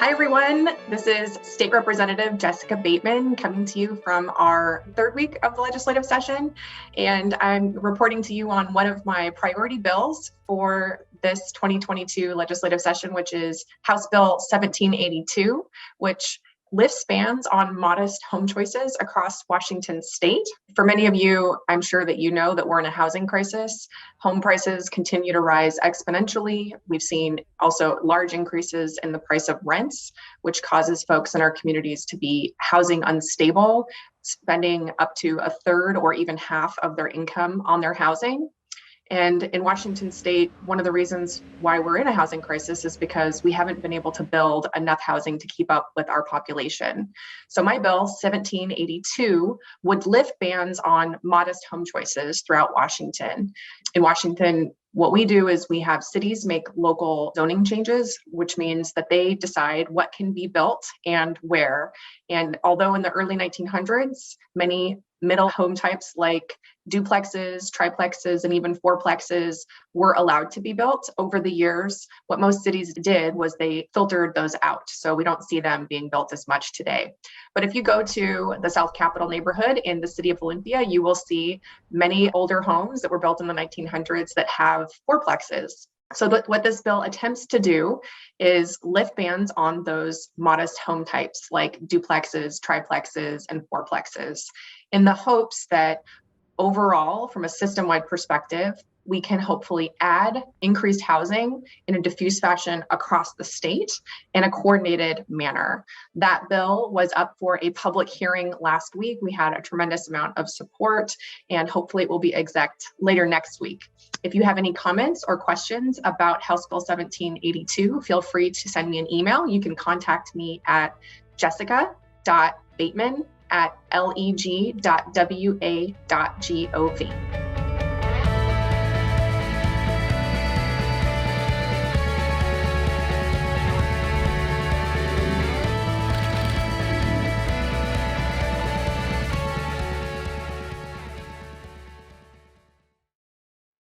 Hi, everyone. This is State Representative Jessica Bateman coming to you from our third week of the legislative session. And I'm reporting to you on one of my priority bills for this 2022 legislative session, which is House Bill 1782, which lifts bans on modest home choices across Washington state. For many of you, I'm sure that you know that we're in a housing crisis. Home prices continue to rise exponentially. We've seen also large increases in the price of rents, which causes folks in our communities to be housing unstable, spending up to a third or even half of their income on their housing. And in Washington state, one of the reasons why we're in a housing crisis is because we haven't been able to build enough housing to keep up with our population. So my bill, 1782, would lift bans on modest home choices throughout Washington. In Washington, what we do is we have cities make local zoning changes, which means that they decide what can be built and where. And although in the early 1900s, many middle home types like duplexes, triplexes, and even fourplexes were allowed to be built, over the years, what most cities did was they filtered those out. So we don't see them being built as much today. But if you go to the South Capitol neighborhood in the city of Olympia, you will see many older homes that were built in the 1900s that have fourplexes. So what this bill attempts to do is lift bans on those modest home types like duplexes, triplexes, and fourplexes, in the hopes that overall, from a system-wide perspective, we can hopefully add increased housing in a diffuse fashion across the state in a coordinated manner. That bill was up for a public hearing last week. We had a tremendous amount of support, and hopefully it will be exec later next week. If you have any comments or questions about House Bill 1782, feel free to send me an email. You can contact me at jessica.bateman@leg.wa.gov.